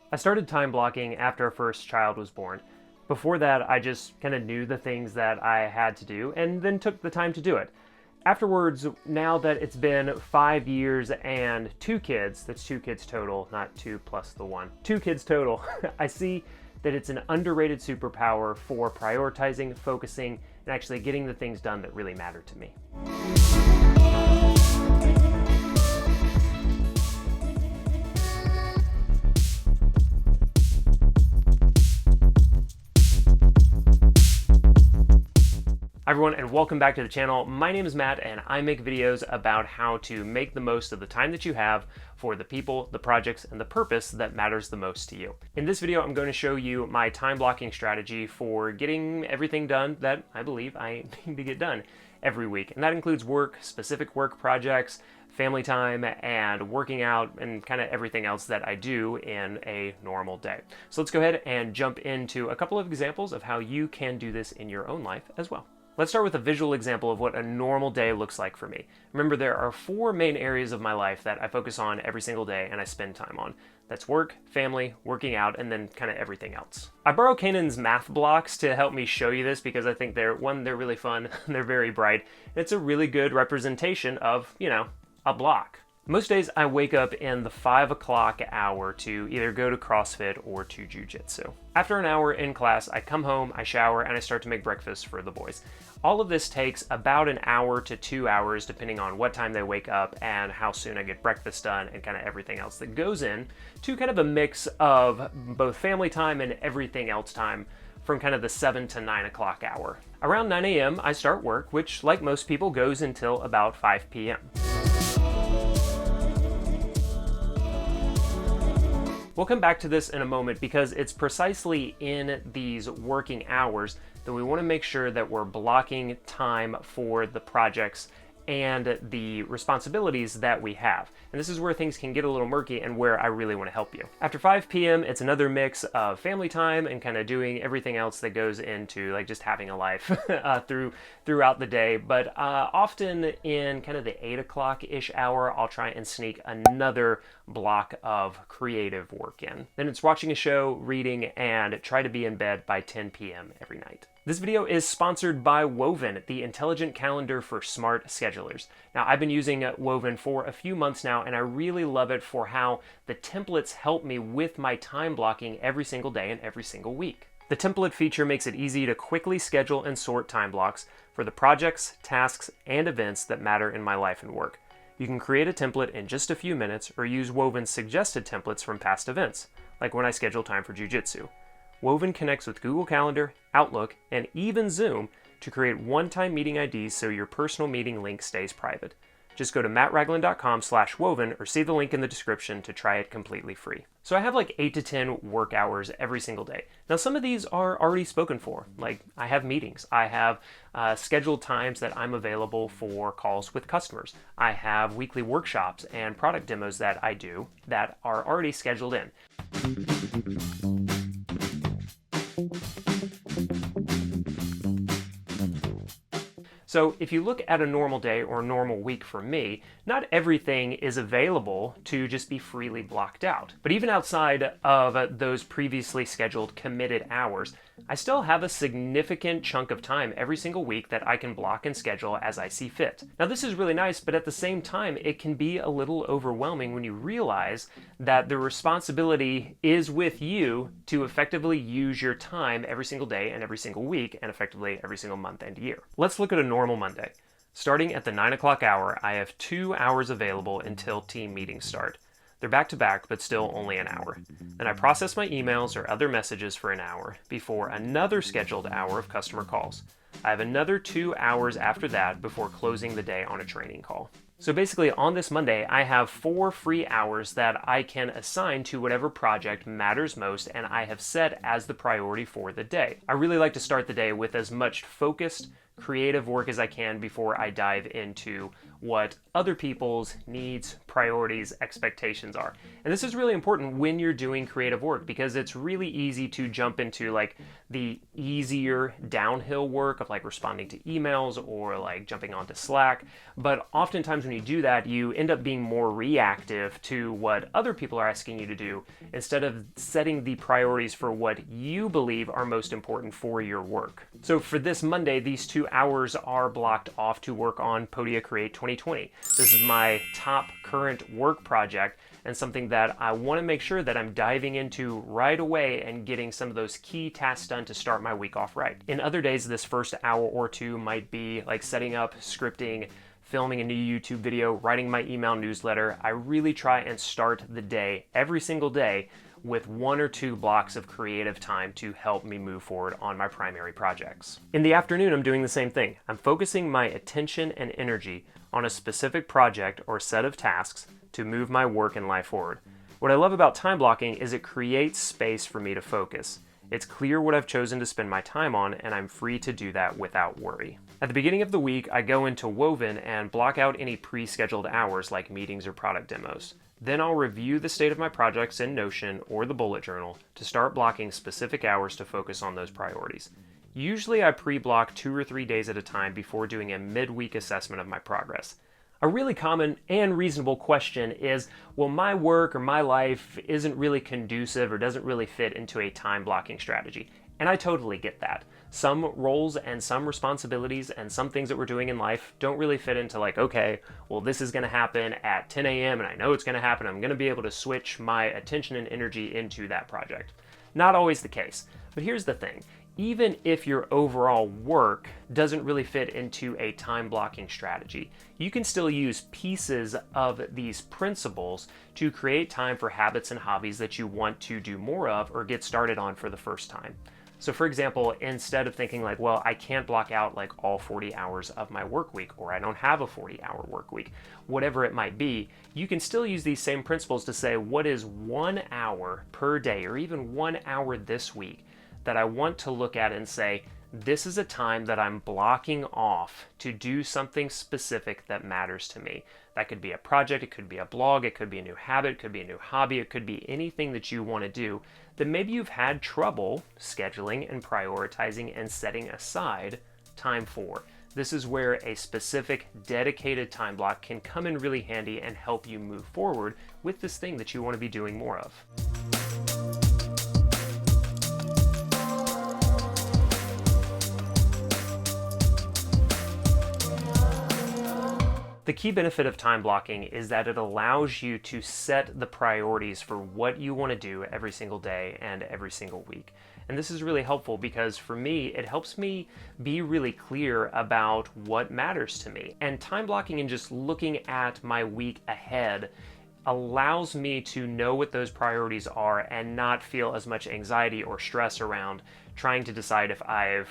I started time blocking after our first child was born. Before that, I just kind of knew the things that I had to do and then took the time to do it. Afterwards, now that it's been 5 years and 2 kids, that's 2 kids total, not 2 plus the 1, 2 kids total, I see that it's an underrated superpower for prioritizing, focusing, and actually getting the things done that really matter to me. Hi everyone, and welcome back to the channel. My name is Matt, and I make videos about how to make the most of the time that you have for the people, the projects, and the purpose that matters the most to you. In this video, I'm going to show you my time blocking strategy for getting everything done that I believe I need to get done every week. And that includes work, specific work projects, family time, and working out, and kind of everything else that I do in a normal day. So let's go ahead and jump into a couple of examples of how you can do this in your own life as well. Let's start with a visual example of what a normal day looks like for me. Remember, there are 4 main areas of my life that I focus on every single day and I spend time on. That's work, family, working out, and then kind of everything else. I borrow Kanan's math blocks to help me show you this because I think they're really fun, they're very bright, and it's a really good representation of, a block. Most days I wake up in the 5 o'clock hour to either go to CrossFit or to Jiu-Jitsu. After an hour in class, I come home, I shower, and I start to make breakfast for the boys. All of this takes about an hour to 2 hours depending on what time they wake up and how soon I get breakfast done and kind of everything else that goes in to kind of a mix of both family time and everything else time from kind of the 7 to 9 o'clock hour. Around 9 a.m. I start work, which like most people goes until about 5 p.m. We'll come back to this in a moment because it's precisely in these working hours that we want to make sure that we're blocking time for the projects and the responsibilities that we have. And this is where things can get a little murky and where I really want to help you. After 5 p.m., it's another mix of family time and kind of doing everything else that goes into like just having a life throughout the day. But often in kind of the 8 o'clock-ish hour, I'll try and sneak another block of creative work in. Then it's watching a show, reading, and try to be in bed by 10 p.m. every night. This video is sponsored by Woven, the intelligent calendar for smart schedulers. Now, I've been using Woven for a few months now, and I really love it for how the templates help me with my time blocking every single day and every single week. The template feature makes it easy to quickly schedule and sort time blocks for the projects, tasks, and events that matter in my life and work. You can create a template in just a few minutes or use Woven's suggested templates from past events, like when I schedule time for Jiu-Jitsu. Woven connects with Google Calendar, Outlook, and even Zoom to create one-time meeting IDs so your personal meeting link stays private. Just go to mattragland.com/woven or see the link in the description to try it completely free. So I have like 8 to 10 work hours every single day. Now some of these are already spoken for. Like I have meetings. I have scheduled times that I'm available for calls with customers. I have weekly workshops and product demos that I do that are already scheduled in. So if you look at a normal day or a normal week for me, not everything is available to just be freely blocked out. But even outside of those previously scheduled committed hours, I still have a significant chunk of time every single week that I can block and schedule as I see fit. Now this is really nice, but at the same time, it can be a little overwhelming when you realize that the responsibility is with you to effectively use your time every single day and every single week and effectively every single month and year. Let's look at a normal Monday. Starting at the 9 o'clock hour, I have 2 hours available until team meetings start. They're back to back, but still only an hour. Then I process my emails or other messages for an hour before another scheduled hour of customer calls. I have another 2 hours after that before closing the day on a training call. So basically on this Monday, I have 4 free hours that I can assign to whatever project matters most and I have set as the priority for the day. I really like to start the day with as much focused, creative work as I can before I dive into what other people's needs, priorities, expectations are. And this is really important when you're doing creative work, because it's really easy to jump into like the easier downhill work of like responding to emails or like jumping onto Slack. But oftentimes when you do that, you end up being more reactive to what other people are asking you to do instead of setting the priorities for what you believe are most important for your work. So for this Monday, these 2 hours are blocked off to work on Podia Create 2020. This is my top current work project and something that I want to make sure that I'm diving into right away and getting some of those key tasks done to start my week off right. In other days, this first hour or two might be like setting up, scripting, filming a new YouTube video, writing my email newsletter. I really try and start the day, every single day, with 1 or 2 blocks of creative time to help me move forward on my primary projects. In the afternoon, I'm doing the same thing. I'm focusing my attention and energy on a specific project or set of tasks to move my work and life forward. What I love about time blocking is it creates space for me to focus. It's clear what I've chosen to spend my time on, and I'm free to do that without worry. At the beginning of the week, I go into Woven and block out any pre-scheduled hours like meetings or product demos. Then I'll review the state of my projects in Notion or the bullet journal to start blocking specific hours to focus on those priorities. Usually I pre-block 2 or 3 days at a time before doing a mid-week assessment of my progress. A really common and reasonable question is, well, my work or my life isn't really conducive or doesn't really fit into a time blocking strategy. And I totally get that. Some roles and some responsibilities and some things that we're doing in life don't really fit into like, okay, well, this is going to happen at 10 a.m. and I know it's going to happen. I'm going to be able to switch my attention and energy into that project. Not always the case. But here's the thing. Even if your overall work doesn't really fit into a time blocking strategy, you can still use pieces of these principles to create time for habits and hobbies that you want to do more of or get started on for the first time. So for example, instead of thinking like, well, I can't block out like all 40 hours of my work week, or I don't have a 40-hour work week, whatever it might be, you can still use these same principles to say, what is 1 hour per day, or even 1 hour this week, that I want to look at and say, this is a time that I'm blocking off to do something specific that matters to me. That could be a project, it could be a blog, it could be a new habit, it could be a new hobby, it could be anything that you want to do that maybe you've had trouble scheduling and prioritizing and setting aside time for. This is where a specific dedicated time block can come in really handy and help you move forward with this thing that you want to be doing more of. The key benefit of time blocking is that it allows you to set the priorities for what you want to do every single day and every single week. And this is really helpful because for me, it helps me be really clear about what matters to me. And time blocking and just looking at my week ahead allows me to know what those priorities are and not feel as much anxiety or stress around trying to decide if I've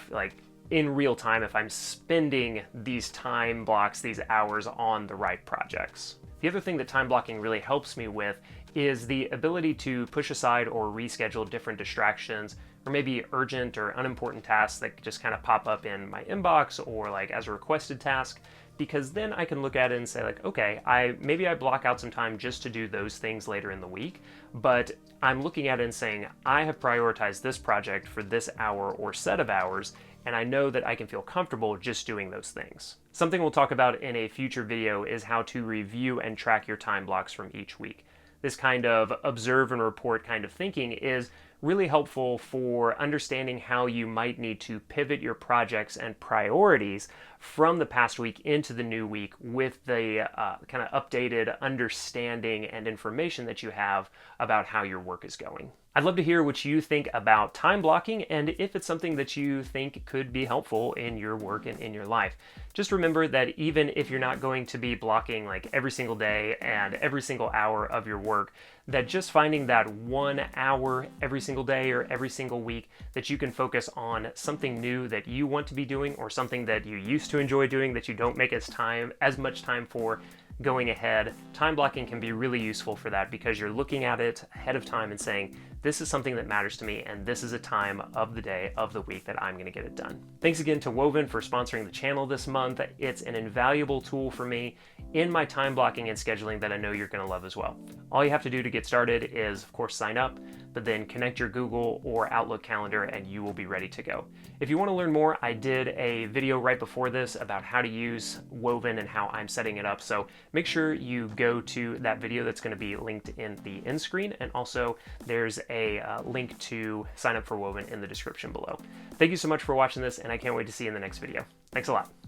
in real time, if I'm spending these time blocks, these hours on the right projects. The other thing that time blocking really helps me with is the ability to push aside or reschedule different distractions or maybe urgent or unimportant tasks that just kind of pop up in my inbox or like as a requested task, because then I can look at it and say like, okay, maybe I block out some time just to do those things later in the week, but I'm looking at it and saying, I have prioritized this project for this hour or set of hours, and I know that I can feel comfortable just doing those things. Something we'll talk about in a future video is how to review and track your time blocks from each week. This kind of observe and report kind of thinking is really helpful for understanding how you might need to pivot your projects and priorities from the past week into the new week with the kind of updated understanding and information that you have about how your work is going. I'd love to hear what you think about time blocking and if it's something that you think could be helpful in your work and in your life. Just remember that even if you're not going to be blocking like every single day and every single hour of your work, that just finding that 1 hour every single day or every single week that you can focus on something new that you want to be doing or something that you used to enjoy doing that you don't make as much time for going ahead. Time blocking can be really useful for that because you're looking at it ahead of time and saying, this is something that matters to me, and this is a time of the day, of the week, that I'm going to get it done. Thanks again to Woven for sponsoring the channel this month. It's an invaluable tool for me in my time blocking and scheduling that I know you're going to love as well. All you have to do to get started is, of course, sign up, but then connect your Google or Outlook calendar and you will be ready to go. If you want to learn more, I did a video right before this about how to use Woven and how I'm setting it up. So make sure you go to that video that's going to be linked in the end screen. And also there's a link to sign up for Woven in the description below. Thank you so much for watching this, and I can't wait to see you in the next video. Thanks a lot.